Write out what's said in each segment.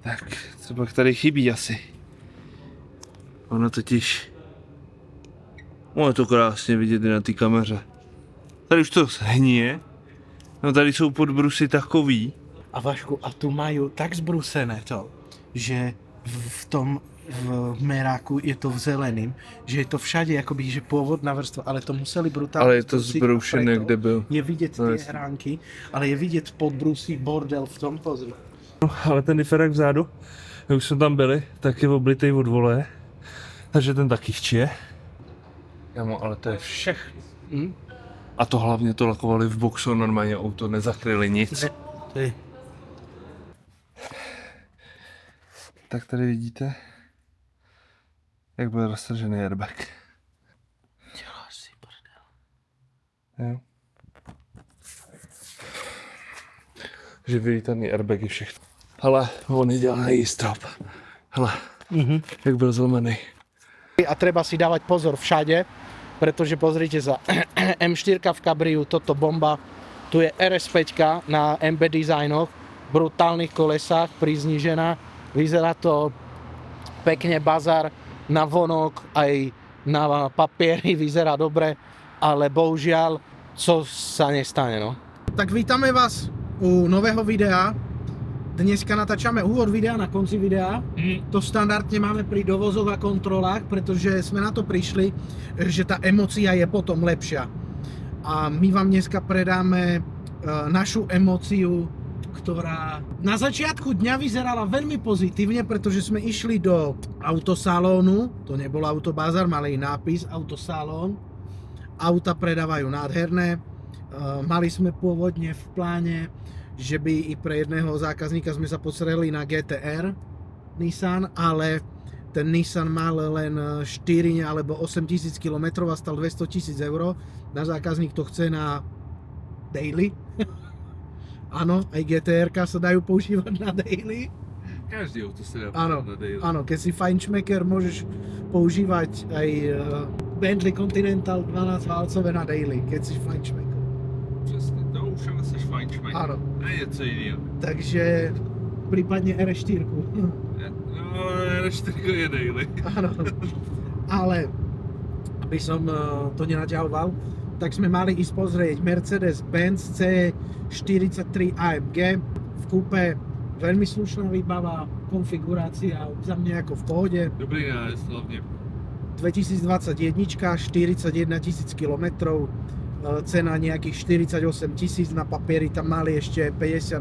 Tak, co pak tady chybí asi? Ono totiž... je to krásně vidět i na té kameře. Tady už to hníje. No tady jsou podbrusy takový. A Vašku, a tu mají tak zbrusené to, že v meráku je to v zeleným, že je to všade jakoby, že pôvodná vrstva, ale to museli brutálně. Ale je to zbroušené, kde byl. Je vidět ty hránky, ale je vidět podbrusí bordel v tom, pozri. No, ale ten diferák vzadu, jak už jsme tam byli, tak je oblitej od vole. Takže ten taky chčije. Jamo, ale to je všechno. A to hlavně to lakovali v boxu, normálně auto nezakryli nic. Ne, Tak tady vidíte, jak byl roztržený airbag. děláš si prdel. Jo. Že vylítaný airbag je všechno. Hele, oni dělají strop. Hele, jak byl zlomený. A treba si dávať pozor všade, pretože pozrite sa, M4 v kabriu, toto bomba, tu je RS5 na MB designoch, brutálnych kolesách, priznižená, vyzerá to pekne, bazar na vonok, aj na papieri vyzerá dobre, ale bohužiaľ, co sa nestane, no. Tak vítame vás u nového videa. Dneska natáčame úvod videa na konci videa. To standardne máme pri dovozoch a kontrolách, pretože sme na to prišli, že tá emócia je potom lepšia. A my vám dneska predáme našu emóciu, ktorá na začiatku dňa vyzerala veľmi pozitívne, pretože sme išli do autosalónu, to nebol autobazar, mali nápis autosalón. Auta predávajú nádherné. Mali sme pôvodne v pláne, že by i pre jedného zákazníka sme sa pozreli na GTR Nissan, ale ten Nissan mal len 4 alebo 8 000 km a stal 200 000 eur. Na zákazník to chce na daily. Áno, aj GTR-ka sa dajú používať na daily. Každý auto se dá Áno, na daily. áno, keď si fajnšmeker, môžeš používať aj Bentley Continental 12 válcové na daily, keď si fajnšmeker. Přesně, to už ale seš fajnšmek. Áno. A něco jiného. Takže prípadne RS4. No, ale R4 je daily. Áno, ale aby som to nenaťahoval, tak sme mali ísť pozrieť Mercedes-Benz C43 AMG v kúpe, veľmi slušná výbava, konfigurácia za mňa ako v pohode. Dobrý nájezd hlavně. 2021, 41 000 km, cena nejakých 48 000, na papieri tam mali ešte 52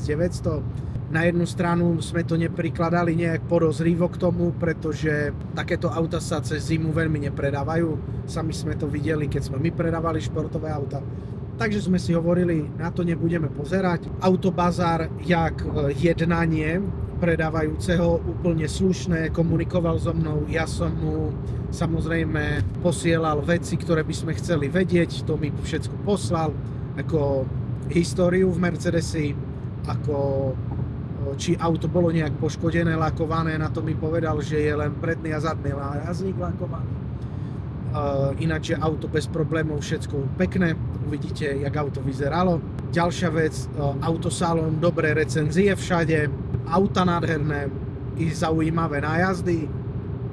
900. Na jednu stranu sme to neprikladali nejak podozrivo k tomu, pretože takéto auta sa cez zimu veľmi nepredávajú. Sami sme to videli, keď sme my predávali športové auta. Takže sme si hovorili, na to nebudeme pozerať. Autobazar jak jednanie predávajúceho, úplne slušné, komunikoval so mnou, ja som mu samozrejme posielal veci, ktoré by sme chceli vedieť, to mi všetko poslal, ako históriu v Mercedesi, ako či auto bolo nejak poškodené, lakované, na to mi povedal, že je len predný a zadný nájazdník lakovaný. Ináč je auto bez problémov, všetko pekné, uvidíte, jak auto vyzeralo. Ďalšia vec, autosalón, dobré recenzie všade, auta nádherné i zaujímavé nájazdy.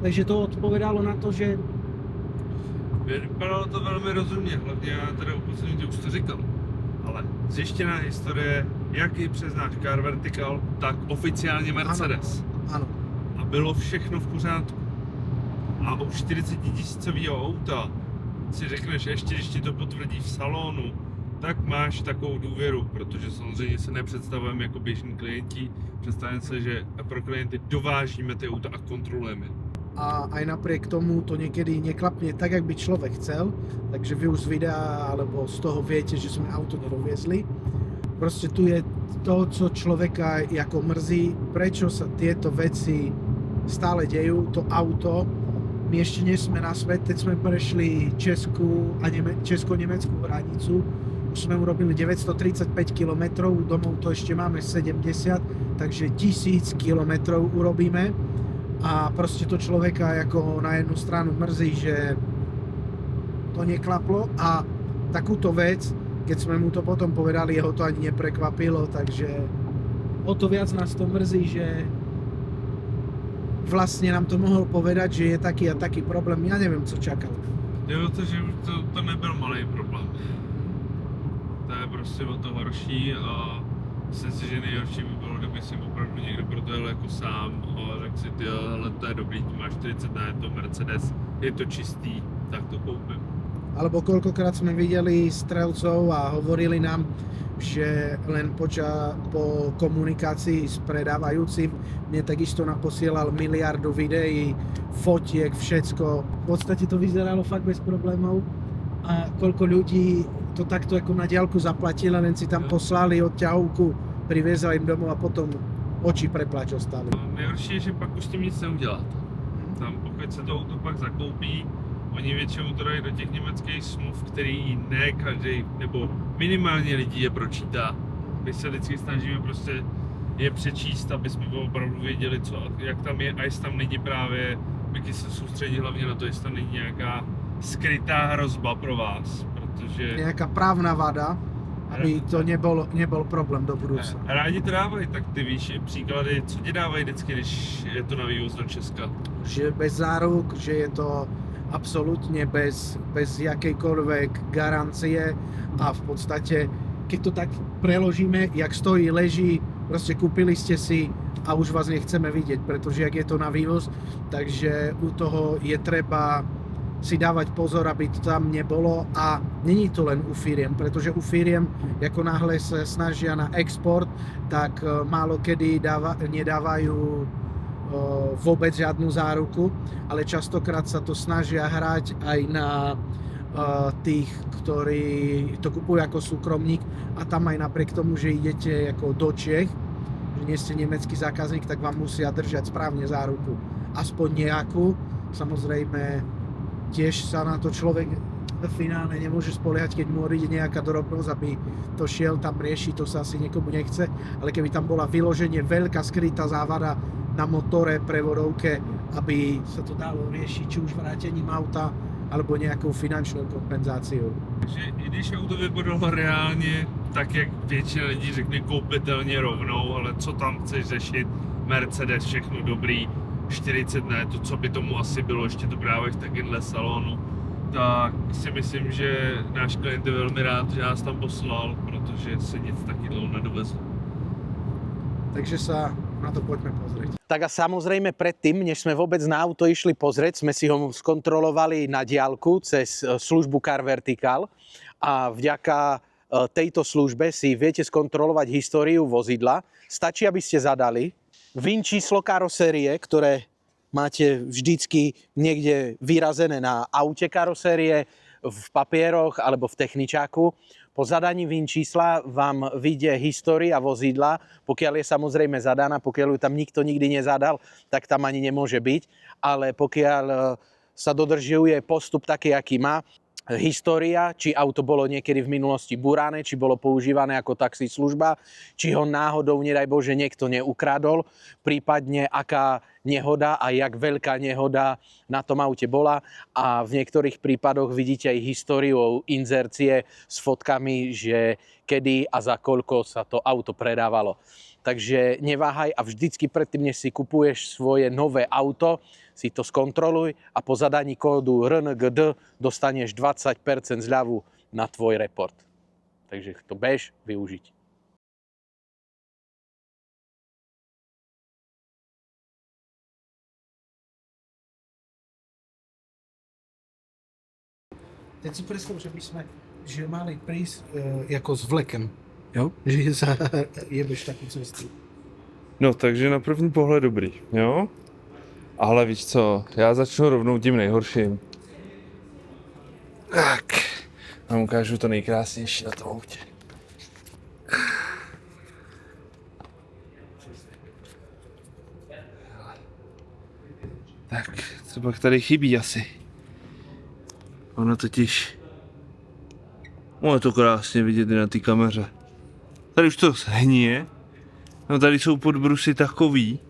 Takže to odpovedalo na to, že... Vypadalo to velmi rozumně, hlavně já teda upozorňuji, už to říkal. Ale zjištěná historie, jak i přes náš Car Vertical, tak oficiálně Mercedes. Ano. A bylo všechno v pořádku. A u 40 000 auta si řekneš, ještě když ti to potvrdí v salonu, tak máš takovou důvěru, protože samozřejmě se nepředstavujeme jako běžní klienti, představujeme se, že pro klienty dovážíme ty auta a kontrolujeme. A aj napriek tomu to niekedy neklapne tak, jak by človek chcel, takže vy už z videa alebo z toho viete, že sme auto nedoviezli. Proste tu je to, co človeka ako mrzí, prečo sa tieto veci stále dejú, to auto. My ešte nie sme na svet, teď sme prešli česko-nemeckú hranicu, už sme urobili 935 km, domov to ešte máme 70, takže 1000 km urobíme. A proste to človeka ako na jednu stranu mrzí, že to neklaplo a takúto vec, keď sme mu to potom povedali, jeho to ani neprekvapilo, takže o to viac nás to mrzí, že vlastne nám to mohol povedať, že je taký a taký problém, ja neviem, co čakal. Jo, takže to nebyl malý problém. To je prostě o to horší a myslím si, že nejhorší by bylo, kdyby si opravdu někdo pro to jel jako sám a řekl si, ty, ale to je dobrý, tu máš 40 na, je to Mercedes, je to čistý, tak to koupím. Alebo koľkokrát sme videli strelcov a hovorili nám, že len po komunikácii s predávajúcim mne takisto naposielal miliardu videí, fotiek, všetko. V podstate to vyzeralo fakt bez problémov a koľko ľudí to takto ako na diaľku zaplatilo, len si tam poslali odťahovku, priviezli im domov a potom oči preplač ostali. Nejhorší je, že pak už s tím nic neuděláte. Tam pokud se to auto pak zakoupí, oni většinou to dají do těch německých smluv, který ne každý, nebo minimálně lidí je pročítá. My se vždycky snažíme prostě je přečíst, aby jsme opravdu věděli, co, jak tam je a jestli tam není právě, Miky se soustředí hlavně na to, jestli tam není nějaká skrytá hrozba pro vás, protože... Nejaká právna vada, aby to nebol problém do budúcna. Rádi to dávají, tak ty víš příklady, co ti dávají vždycky, když je to na vývoz do Česka? Že bez záruk, že je to absolútne bez jakejkoľvek garancie a v podstate, keď to tak preložíme, jak stojí, leží, proste kúpili ste si a už vás nechceme vidieť, pretože jak je to na vývoz, takže u toho je treba si dávať pozor, aby to tam nebolo a není to len u firiem, pretože u firiem, ako náhle sa snažia na export, tak málo kedy nedávajú vôbec žiadnu záruku, ale častokrát sa to snažia hrať aj na tých, ktorí to kupujú ako súkromník a tam aj napriek tomu, že idete ako do Čiech, že nie ste nemecký zákazník, tak vám musia držať správne záruku. Aspoň nejakú. Samozrejme, tiež sa na to človek finálne nemôže spoliehať, keď mu ide nejaká drobnosť, aby to šiel tam riešiť, to sa asi niekomu nechce, ale keby tam bola vyloženie veľká skrytá závada na motore, prevodovke, aby sa to dalo riešiť, či už vrátením auta, alebo nejakou finančnou kompenzáciou. Takže i když auto vypadalo reálně, tak jak většina lidí řekne koupitelně rovnou, ale co tam chceš řešit, Mercedes, všechno dobrý, 40 ne, to co by tomu asi bylo, ještě to právě v takyhle salonu, tak si myslím, že náš klient je velmi rád, že nás tam poslal, protože se nic taky dlouho nedovezlo. Takže sa na to poďme pozrieť. Tak a samozrejme predtým, než sme vôbec na auto išli pozrieť, sme si ho skontrolovali na diaľku cez službu Car Vertical a vďaka tejto službe si viete skontrolovať históriu vozidla. Stačí, aby ste zadali VIN číslo karosérie, ktoré máte vždycky niekde vyrazené na aute karosérie, v papieroch alebo v techničáku. Po zadaní VIN čísla vám vyjde história vozidla, pokiaľ je samozrejme zadaná, pokiaľ ju tam nikto nikdy nezadal, tak tam ani nemôže byť, ale pokiaľ sa dodržiuje postup taký, aký má, história, či auto bolo niekedy v minulosti búrané, či bolo používané ako taxislužba, či ho náhodou, nedaj Bože, niekto neukradol, prípadne aká nehoda a jak veľká nehoda na tom aute bola. A v niektorých prípadoch vidíte aj históriu inzercie s fotkami, že kedy a za koľko sa to auto predávalo. Takže neváhaj a vždycky predtým, než si kupuješ svoje nové auto, si to skontroluj a po zadaní kódu RNGD dostaneš 20% zľavu na tvoj report. Takže to bež využiť. Teď si predstav, že mali prísť ako s vlekem, jo? Že sa jebeš takú cestu. No, takže na první pohled dobrý, jo? Ale víš co, já začnu rovnou tím nejhorším. Tak, vám ukážu to nejkrásnější na tom autě. Tak, co pak tady chybí asi? Ono totiž... je to krásně vidět i na té kameře. Tady už to hníje. No tady jsou podbrusy takový.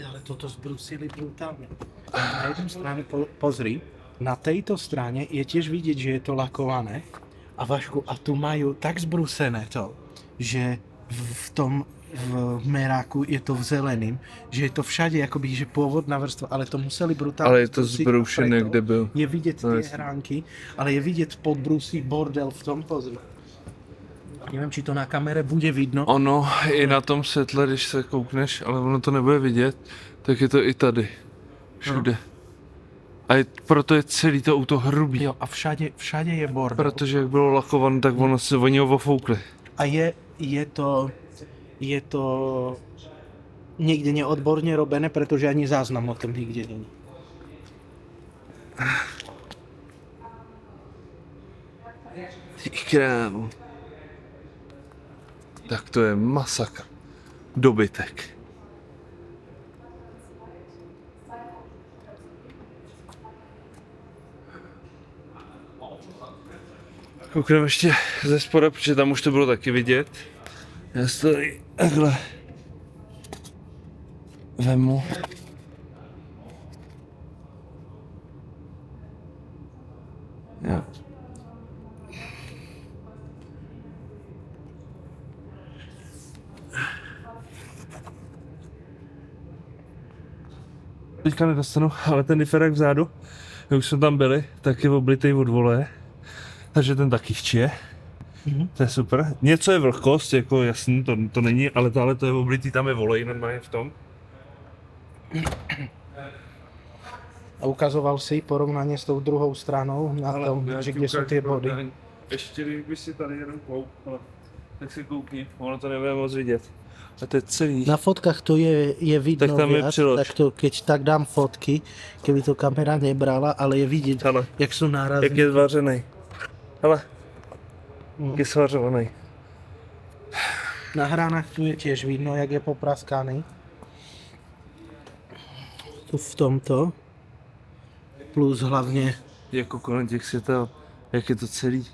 Ale toto zbrusili brutálne. Na jednu stranu pozri, Na tejto strane je tiež vidieť, že je to lakované. A Vašku, a tu majú tak zbrúsené to, že v tom v meráku je to v zeleným, že je to všade akoby, že pôvodná vrstva, ale to museli brutálne Ale je to zbrúsiť a zbroušené, preto kde byl. Je vidieť No, tie jasne. hránky, ale je vidieť podbrusí bordel v tom, pozri. Nevím, či to na kamere bude vidno. Ono i na tom světle, když se koukneš, ale ono to nebude vidět, tak je to i tady. Všude. A proto je celý to auto hrubý. Jo, a všade je bordel. Protože jak bylo lakované, tak oni ho ofoukli. A je to niekde neodborne robené, pretože ani záznam o tom nikde není. Ty krávo. Tak to je masakr. Dobytek. Koukneme ještě ze spoda, protože tam už to bylo taky vidět. Já si to tady takhle vemu. Jo. Teďka nedostanu, ale ten diferák vzadu, jak už jsme tam byli, tak je oblitej od voleje. Takže ten taky chčije. To je super. Něco je vlhkost, jako jasný, to není, ale tohle to je oblitý, tam je volej normálně v tom. A ukazoval si porovnanie s tou druhou stranou na tom, že kde sú tie body. Ještě kdyby si tady jenom koukal, tak si koukni, ono to nebude moc vidět. A to je celý. Na fotkách to je vidno Tak tam je viac, přilož. tak to, keď tak dám fotky, keby to kamera nebrala, ale je vidieť, Hele, jak sú nárazní. jak je zvařený. Hele, jak je svařovaný. Na hranách tu je tiež vidno, jak je popraskaný. Tu v tomto. Plus hlavne Jako kolem těch světel, jak je to celý.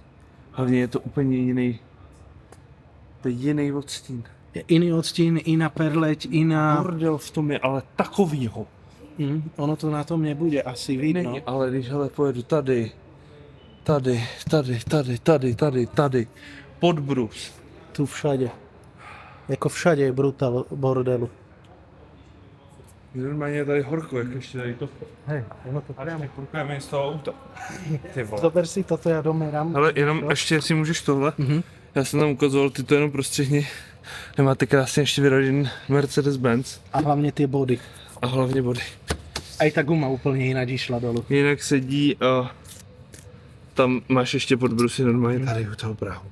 Hlavně je to úplně jiný. To je jiný odstín. je iný odstín, iná perleť, iná... Bordel v tom je ale takovýho. Ono to na tom nebude asi vidno. Není, ale když hele pojedu tady, tady, podbrus. Tu všade. Jako všade je brutál bordelu. Normálně je tady horko, jak ještě tady to. Hej, ono to Ale my průkujeme z toho auta. Ty vole. Zober si toto, já domerám. Ale jenom ještě, jestli můžeš tohle. Já jsem tam ukazoval, ty to jenom prostřihni. Nemáte krásně ještě vyražený Mercedes-Benz. A hlavně ty body. A hlavně body. A i ta guma úplně jinak išla dolu. Jinak sedí a tam máš ještě podbrusy normálně tady u toho prahu.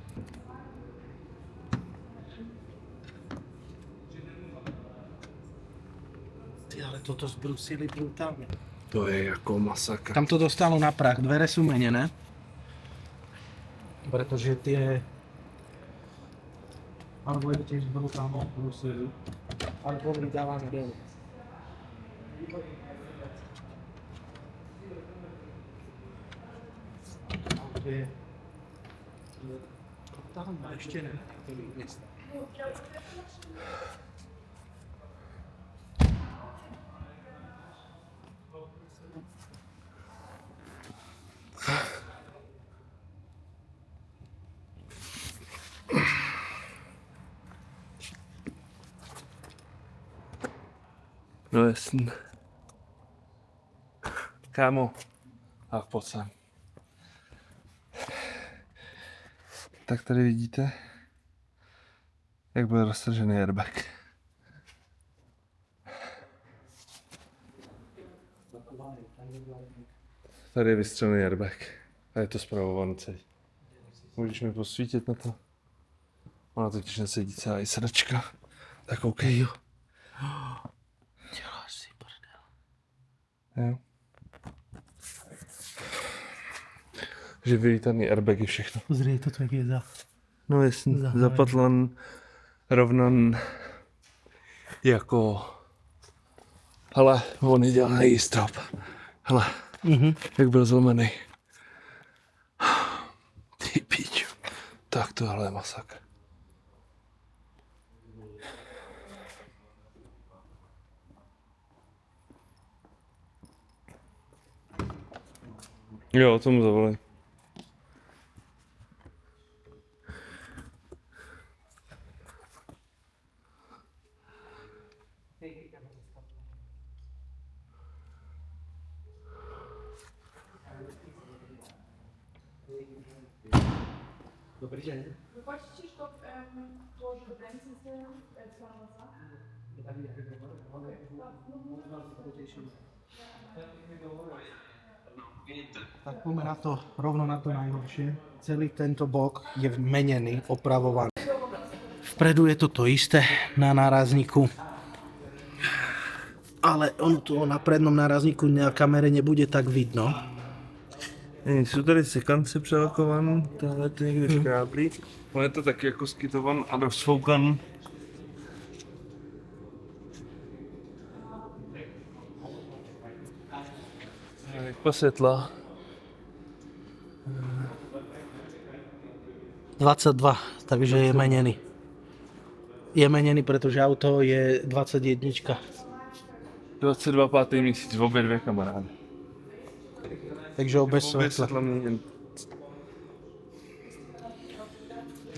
Ty, ale toto zbrusili brutálně. To je jako masakr. Tam to dostalo na prach, dvere sú menené. Pretože tie... Alebo je tiež brutálne zbrusili. Ale boli dávané dolu. Tam ešte ne. No jasný. Kámo. A pojď sem. Tak tady vidíte, jak byl roztržený airbag. Tady je vystřelený airbag. A je to zpravované celý. Můžeš mi posvítit na to? Ona totiž nesedí celá i sedačka. Tak OK. Jo. Děláš si prdel. Jo. Že vylítaný airbagy všechno. Pozri, toto jak je za... No jasný, Zahájen. zapatlan, rovnan, jako... Hele, on je dělaný strop. Hele, jak byl zlomený. Ty piču. Tak tohle je masakr. Jo, tomu zavolej. Dobrý deň. Хочешь, чтоб тоже Фрэнсиса сказала? Tak poďme na to, rovno na to najhoršie. Celý tento bok je menený, opravovaný. Vpredu je to isté na nárazníku. Ale ono to na prednom nárazníku na kamere nebude tak vidno. Jsou tady sekance přelakovaný, tohle to někde škráblí. On je to taky jako skytovan a rozfoukan. Jak světla. 22, takže je menený. Je menený, pretože auto je 21. 22. 5. měsíc, obě dvě kamarády. Takže obe Obě svetla. světla mění.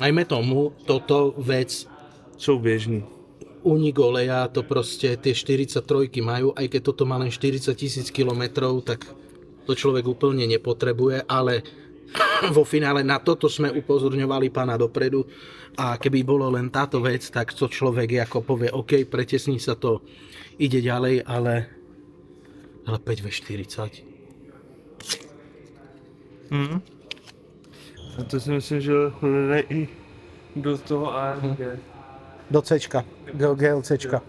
Najmä tomu, toto vec, Jsou běžný. únik oleja, to proste tie 43 majú, aj keď toto má len 40 000 kilometrov, tak to človek úplne nepotrebuje, ale vo finále na toto sme upozorňovali pána dopredu a keby bolo len táto vec, tak to človek ako povie, OK, pretesní sa to, ide ďalej, ale 5V40. A to si myslím, že hledají i do toho AMG. Do Cčka, GLCčka.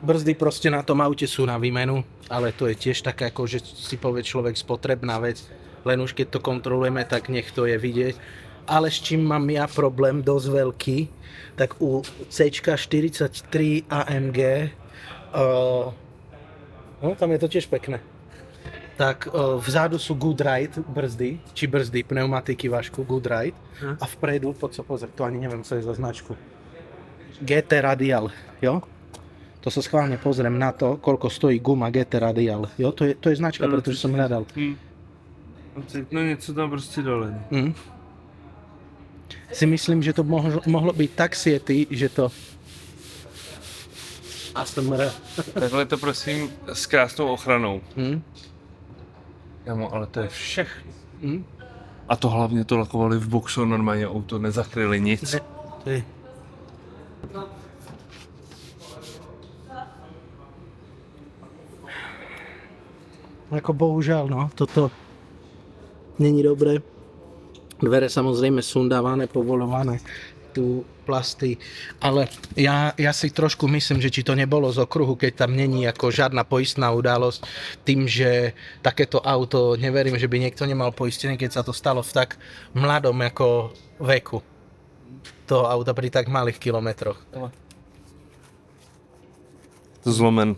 Brzdy proste na tom aute sú na výmenu, ale to je tiež taká, ako že si povie človek spotrebná vec, len už keď to kontrolujeme, tak nech to je vidieť. Ale s čím mám ja problém dosť veľký, tak u C43 AMG, tam je to tiež pekné, tak vzadu sú Good Ride brzdy, pneumatiky Vašku, Good Ride, a vpredu, poď sa pozrieť, to ani neviem, co je za značku. GT Radial, jo? To sa schválne pozriem na to, koľko stojí guma GT Radial, jo? To je značka, pretože som hľadal. No něco tam prostě dole. Si myslím, že to mohlo byť tak siety, že to... ASMR. Takhle to prosím s krásnou ochranou. Kámo, ale to je všechno. A to hlavně to lakovali v boxu, normálně auto nezakryli nic. To je... Ako bohužiaľ, no, toto není dobré. Dvere samozrejme sundávané, povolované, tu plasty, ale ja si trošku myslím, že či to nebolo z okruhu, keď tam není ako žiadna poistná udalosť, tým, že takéto auto, neverím, že by niekto nemal poistené, keď sa to stalo v tak mladom ako veku toho auta pri tak malých kilometroch. Zlomen.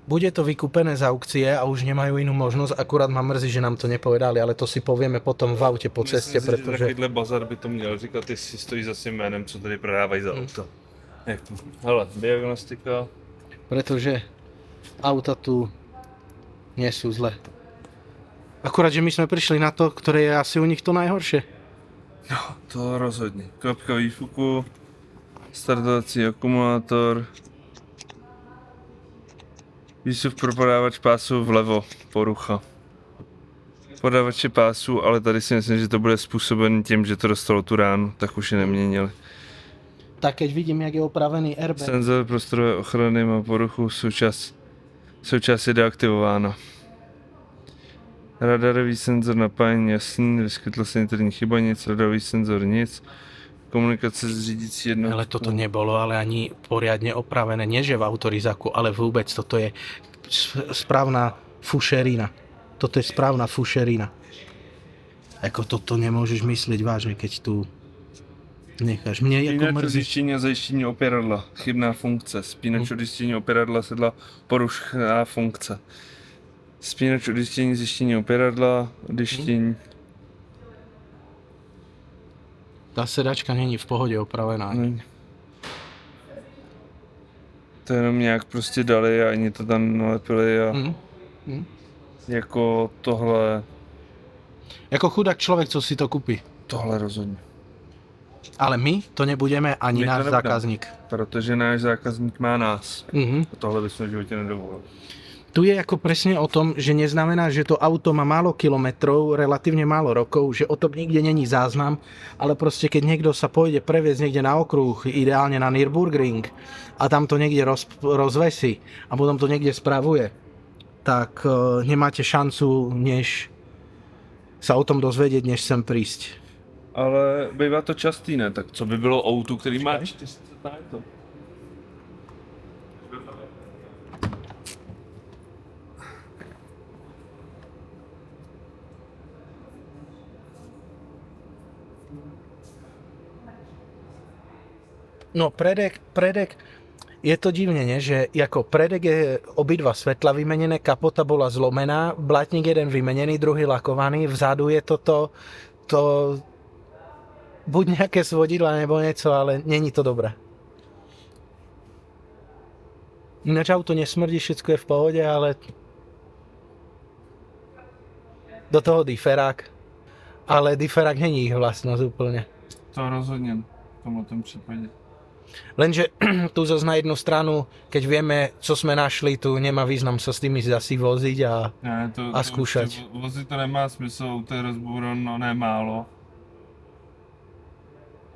Bude to vykúpené z aukcie a už nemajú inú možnosť, akurát ma mrzí, že nám to nepovedali, ale to si povieme potom v aute po ceste, pretože... Takovýhle bazar by to měl říkat, ty si stojí za svým jménem, co tady prodávají za auto. Jak to? Hele, diagnostika. Pretože auta tu nie sú zlé. Akurát, že my sme prišli na to, ktoré je asi u nich to najhoršie. No, to rozhodně. Klapka výfuku, startovací akumulátor, výsuv pro podávač pásu vlevo, porucha. Podávače pásu, ale tady si myslím, že to bude způsoben tím, že to dostalo tu ránu, tak už je neměnili. Tak keď vidím, jak je opravený airbag. Senzor prostorové ochrany má poruchu, součást je deaktivována. Radarový senzor napájení jasný, vyskytla se interní chyba, nic, radarový senzor nic. Komunikace s řídící jednotkou. Ale toto nebolo ale ani poriadne opravené, nie že v autorizáku, ale vôbec toto je správna fušerina. Toto je správna fušerina. Ako toto nemôžeš myslieť vážne, keď tu necháš. Mne ako Spínač mrzí. zjištění a zajištění operadla, chybná funkce. Spínač odjištění operadla sedla, porušená funkce. Spínač odjištění zjištění operadla, odjištění. Tá sedačka není v pohode opravená. to jenom nějak prostě dali a ani to tam nalepili a jako tohle, Jako chudák človek, co si to kúpi. tohle rozhodně. Ale my to nebudeme, ani My to náš nebudeme. zákazník. Protože náš zákazník má nás. Mhm. A tohle bychom v životě nedovolili. Tu je ako presne o tom, že neznamená, že to auto má málo kilometrov, relatívne málo rokov, že o tom nikde není záznam, ale proste keď niekto sa pôjde previesť niekde na okruh, ideálne na Nürburgring, a tam to niekde rozvesí a potom to niekde spravuje, tak nemáte šancu, než sa o tom dozvedieť, než sem prísť. Ale bývá to častý, ne? Tak co by bylo auto, který má 40 na to? No predek, je to divne, nie? Že ako predek je obidva svetla vymenené, kapota bola zlomená, blatník jeden vymenený, druhý lakovaný, vzadu je to buď nejaké svodidla nebo niečo, ale není to dobré. Ináč auto nesmrdí, všetko je v pohode, ale do toho diferák. Ale diferák není ich vlastnosť úplne. To rozhodně v tomhle případě. Lenže tu zase na jednu stranu, keď vieme, co sme našli, tu nemá význam sa s tými asi voziť a Ne, A zkoušet. Vozit to nemá smysl, to je rozbouráno nemálo.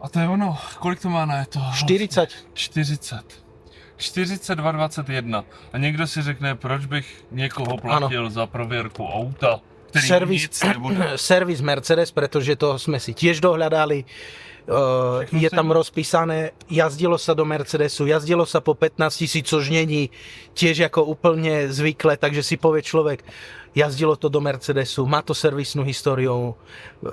A to je ono, kolik to má na to? 40. 42,21. A někdo si řekne, proč bych někoho platil za prověrku auta, který nic nebude. Servis Mercedes, pretože to sme si tiež dohľadali. Je tam rozpísané, jazdilo sa do Mercedesu, jazdilo sa po 15 000, což není tiež ako úplne zvykle, takže si povie človek, jazdilo to do Mercedesu, má to servisnú históriu,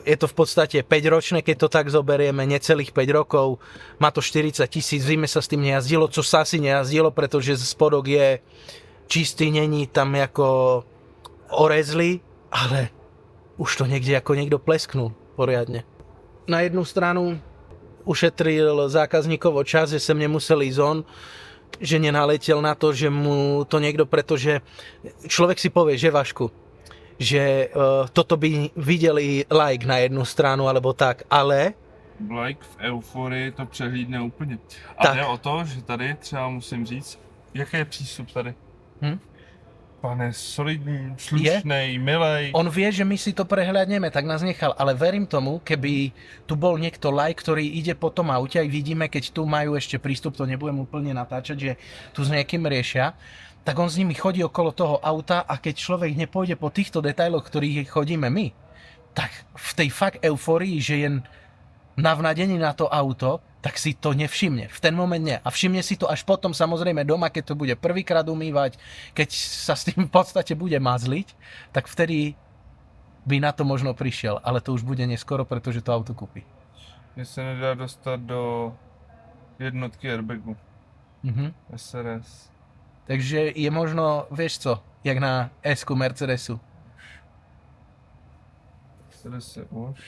je to v podstate 5-ročné, keď to tak zoberieme, necelých 5 rokov, má to 40 000, v zime sa s tým nejazdilo, co sa asi nejazdilo, pretože spodok je čistý, není tam ako orezlý, ale už to niekde ako niekto plesknul poriadne. Na jednu stranu ušetril zákazníkovo čas, že sem nemusel ísť on, že nenaletel na to, že mu to niekto, pretože človek si povie, že Vašku, že toto by videli like na jednu stranu alebo tak, ale Like v euforii to přehlídne úplně. A Tak. jde o to, že tady třeba musím říct, jaký je přístup tady. Pane, solidní, slušnej, milej. on vie, že my si to prehľadneme, tak nás nechal, ale verím tomu, keby tu bol niekto like, ktorý ide po tom aute, aj vidíme, keď tu majú ešte prístup, to nebudem úplne natáčať, že tu s niekým riešia, tak on s nimi chodí okolo toho auta a keď človek nepôjde po týchto detailoch, ktorých chodíme my, tak v tej fakt eufórii, že je navnadený na to auto, tak si to nevšimne. V ten moment nie. A všimne si to až potom, samozrejme doma, keď to bude prvýkrát umývať, keď sa s tým v podstate bude mazliť, tak vtedy by na to možno prišiel. Ale to už bude neskoro, pretože to auto kúpi. Mně se nedá dostat do jednotky airbagu. SRS. Takže je možno, vieš co, jak na S-ku Mercedesu. SRS je už.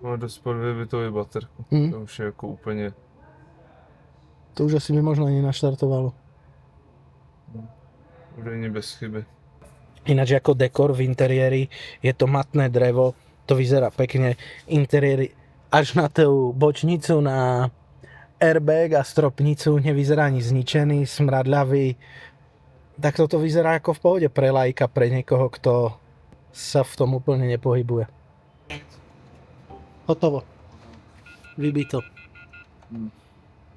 Má dost pod vybitový baterku. To už je jako úplně... To už asi by možno ani naštartovalo. Údajně bez chyby. Ináč ako dekor v interiéri je to matné drevo, to vyzerá pekne. Interiér až na tú bočnicu, na airbag a stropnicu nevyzerá ani zničený, smradľavý. Tak toto vyzerá ako v pohode pre lajka, pre niekoho, kto sa v tom úplne nepohybuje. Hotovo. Vybito.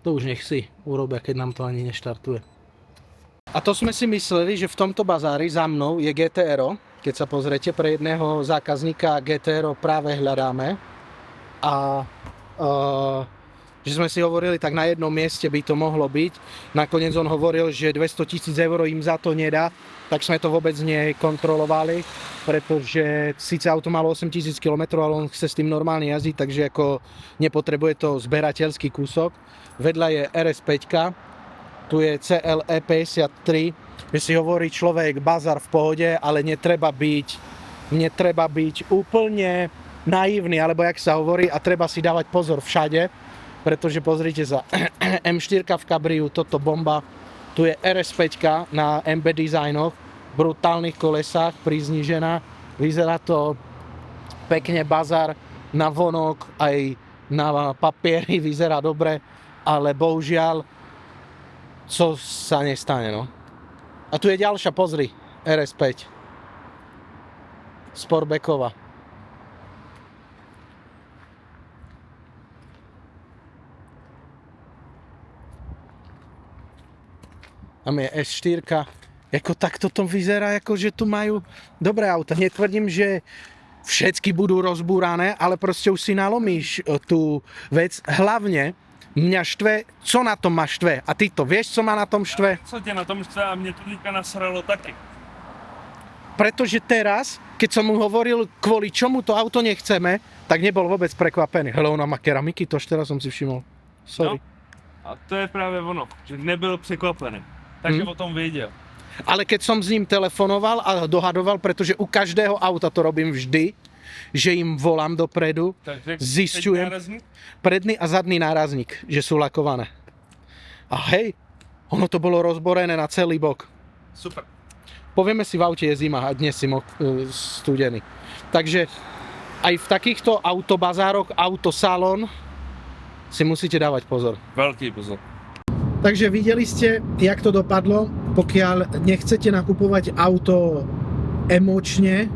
To už nech si urobia, keď nám to ani neštartuje. A to sme si mysleli, že v tomto bazári za mnou je GTR. Keď sa pozriete, pre jedného zákazníka GTR práve hľadáme. A že sme si hovorili, tak na jednom mieste by to mohlo byť. Nakoniec on hovoril, že 200 000 eur im za to nedá, tak sme to vôbec nekontrolovali, pretože síce auto malo 8 000 km, ale on chce s tým normálne jazdiť, takže ako nepotrebuje to zberateľský kúsok. Vedľa je RS5, tu je CLE 53, že si hovorí človek bazar v pohode, ale netreba byť úplne naivní, alebo jak sa hovorí, a treba si dávať pozor všade, pretože pozrite sa, M4 v kabriu, toto bomba, tu je RS5 na MB designoch, brutálnych kolesách, priznižená, vyzerá to pekne, bazar na vonok, aj na papieri vyzerá dobre, ale bohužiaľ, co sa nestane, no. A tu je ďalšia, pozri, RS5. Sportbacková. Tam je S4. Jako takto to vyzerá, ako že tu majú dobré auta. Netvrdím, že všetky budú rozbúrané, ale proste už si nalomíš tú vec. Hlavne mňa štve, co na tom ma štve. A ty to vieš, co ma na tom štve? Co tě na tom štve a mě to teďka nasralo taky. Pretože teraz, keď som mu hovoril, kvôli čomu to auto nechceme, tak nebol vôbec prekvapený. Hele, ona má keramiky, to až teraz som si všimol. Sorry. No. A to je právě ono, že nebyl překvapený. Takže o tom věděl. Ale keď som s ním telefonoval a dohadoval, pretože u každého auta to robím vždy, že im volám dopredu, zisťujem predný a zadný nárazník, že sú lakované. A hej, ono to bolo rozborené na celý bok. Super. Povieme si, v aute je zima a dnes si studený. Takže aj v takýchto autobazároch, autosalon si musíte dávať pozor. Veľký pozor. Takže videli ste, jak to dopadlo. Pokiaľ nechcete nakupovať auto emočne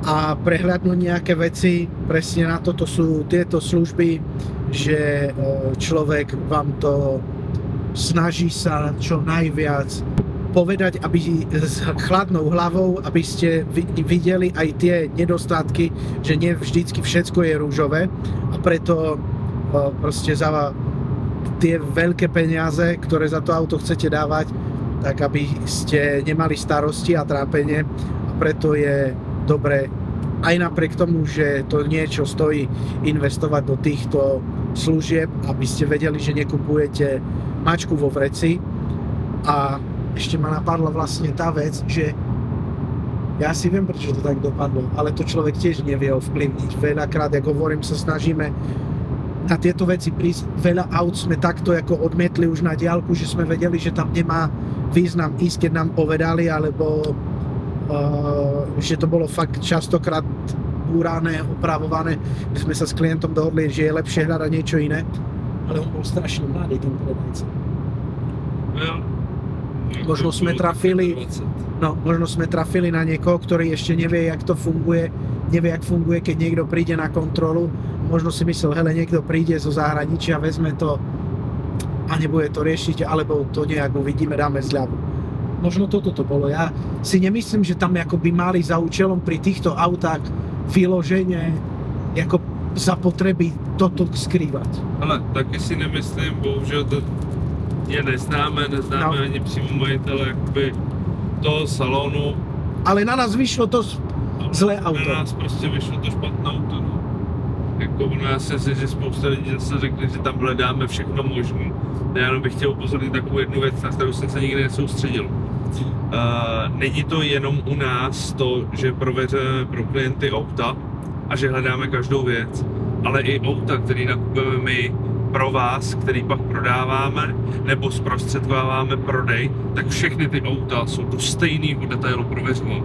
a prehľadnúť nejaké veci, presne na toto sú tieto služby, že človek vám to snaží sa čo najviac povedať, aby s chladnou hlavou, aby ste videli aj tie nedostatky, že nie vždycky všetko je rúžové a preto proste za tie veľké peniaze, ktoré za to auto chcete dávať, tak aby ste nemali starosti a trápenie, a preto je dobré aj napriek tomu, že to niečo stojí, investovať do týchto služieb, aby ste vedeli, že nekupujete mačku vo vreci. A ešte ma napadla vlastne tá vec, že ja si viem, prečo to tak dopadlo, ale to človek tiež nevie ovplyvniť. Veľakrát, ako hovorím, sa snažíme na tieto veci prísť. Veľa aut sme takto ako odmietli už na diaľku, že sme vedeli, že tam nemá význam ísť, keď nám povedali, alebo že to bolo fakt častokrát búrané, opravované, že sme sa s klientom dohodli, že je lepšie hľadať niečo iné, ale on bol strašne mladý, ten predajca. Možno sme trafili na niekoho, ktorý ešte nevie, jak to funguje, nevie, jak funguje, keď niekto príde na kontrolu. Možno si myslel, hele, niekto príde zo zahraničia, vezme to a nebude to riešiť, alebo to nejak uvidíme, dáme zľavu. Možno toto to bolo. Ja si nemyslím, že tam ako by mali za účelom pri týchto autách vyloženie ako za potreby toto skrývať. Ale taky si nemyslím, bohužel to je neznáme ani přímo majitele jakoby toho salonu. Ale na nás vyšlo to zlé auto. Na nás prostě vyšlo to špatné auto, no. Jako ono, já si myslím, že spousta lidí zase řekne, že tam hledáme všechno možné. Já jenom bych chtěl upozornit takovou jednu věc, na kterou jsem se nikdy nesoustředil. Není to jenom u nás to, že prověřujeme pro klienty auta a že hledáme každou věc, ale i auta, které nakupujeme my pro vás, který pak prodáváme nebo zprostředkováváme prodej, tak všechny ty auta jsou do stejného detailu prověřovány.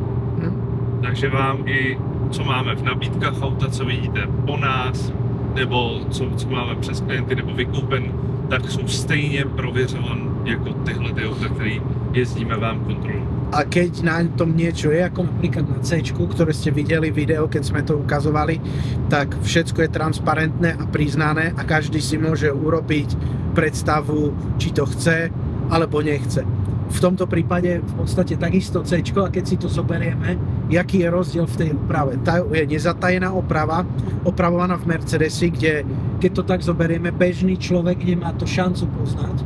Takže vám i co máme v nabídkách auta, co vidíte po nás, nebo co máme přes klienty, nebo vykoupen, tak jsou stejně prověřované jako tyhle ty auta, které jezdíme vám kontrolu. A keď na tom niečo je, ako napríklad na C-čku, ktoré ste videli video, keď sme to ukazovali, tak všetko je transparentné a priznané a každý si môže urobiť predstavu, či to chce alebo nechce. V tomto prípade v podstate takisto C-čko, a keď si to zoberieme, jaký je rozdiel v tej oprave. Tá je nezatajená oprava, opravovaná v Mercedesi, kde keď to tak zoberieme, bežný človek nemá to šancu poznať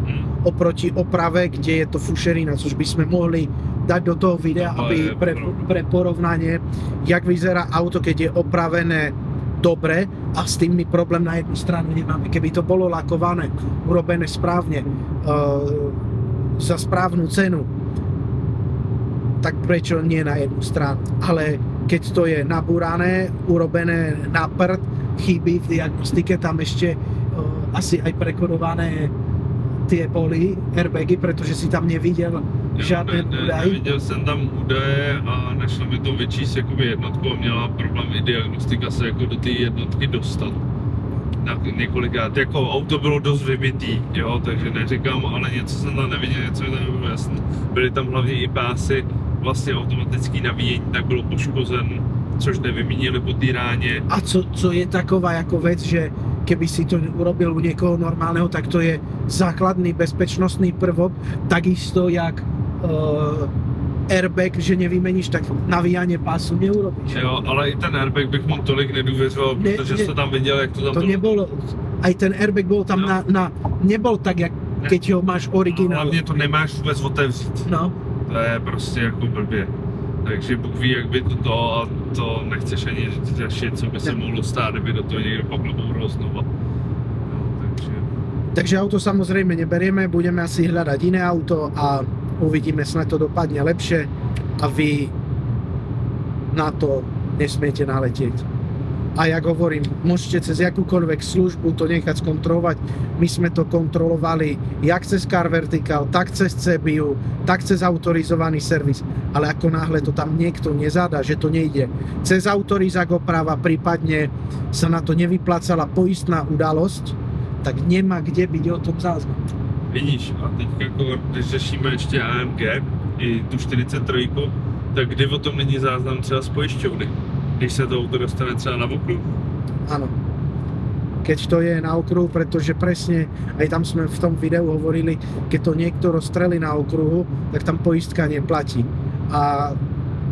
oproti oprave, kde je to fušerina, což by sme mohli dať do toho videa, aby pre porovnanie, jak vyzerá auto, keď je opravené dobre a s tým my problém na jednu stranu nemáme. Keby to bolo lakované, urobené správne, za správnu cenu, tak prečo nie na jednu stranu? Ale keď to je nabúrané, urobené na prd, chybí v diagnostike, tam ešte asi aj prekodované tie boli airbagy, pretože si tam neviděl žádný údaj. Neviděl jsem tam údaje a nešlo mi to vyčíst jakoby jednotku a měla problém i diagnostika se jako do té jednotky dostat. Na několikrát, jako auto bylo dost vybitý, jo, takže neříkám, ale něco jsem tam neviděl, něco mi tam nebylo jasné. Byly tam hlavně i pásy, vlastně automatický nabíjení, tak bylo poškozen, což nevyměnili po té ráně. A co je taková jako vec, že keby si to urobil u někoho normálneho, tak to je základný bezpečnostný prvok, takisto jak airbag, že nevymeníš, tak navíjanie pásu neurobíš. Jo, ale i ten airbag bych mu tolik nedůvěřoval, protože jsi to tam viděl, jak to tam to bylo. nebolo, aj ten airbag bol tam No. nebol tak, jak keď ho máš originál. Hlavně to nemáš vůbec otevřít. No, To je prostě jako blbě. Takže Bůh ví, jak by to a to nechceš ani řešit, co by se mohlo stát, kdyby do toho někdo pak naboural znova. No, takže auto samozrejme neberieme, budeme asi hľadať iné auto a uvidíme, snad to dopadne lepšie a vy na to nesmiete naletieť. A jak hovorím, môžete cez jakúkoľvek službu to nechať skontrolovať. My sme to kontrolovali jak cez Car Vertical, tak cez CBU, tak cez autorizovaný servis. Ale ako náhle to tam niekto nezadá, že to nejde cez autorizák oprava, prípadne sa na to nevyplácala poistná udalosť, tak nemá kde byť o tom záznam. Vidíš, a teď jako, když řešíme ještě AMG i tu 43, tak kdy o tom není záznam třeba z pojišťovny? Když se to auto dostane třeba na okruh? Áno. Keď to je na okruhu, pretože presne, aj tam sme v tom videu hovorili, keď to niekto rozstrelí na okruhu, tak tam poistka neplatí. A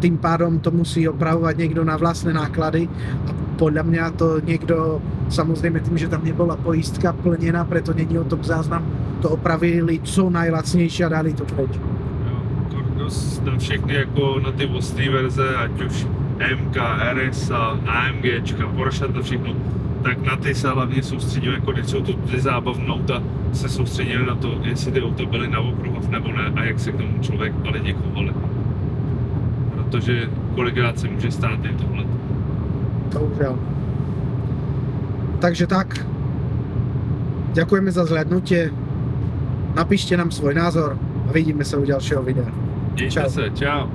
tým pádom to musí opravovať niekto na vlastné náklady a podľa mňa to niekto, samozrejme tým, že tam nebola poistka plnená, preto není o tom záznam, to opravili co najlacnejšie a dali to preč. Cordos na všechny jako na ty ostrý verze, ať už MK, RS a AMGčka, Porsche to všechno, tak na ty se hlavně soustředíme, jako když jsou to ty zábavné auta, se soustředíme na to, jestli ty auta byly na okruhách nebo ne a jak se k tomu člověk a lidi chovali. Protože kolikrát se může stát i tohle. Bohužiaľ. Takže tak. Ďakujeme za zhľadnutie. Napíšte nám svoj názor a vidíme sa u ďalšieho videa. Mějte Čau. se, čau.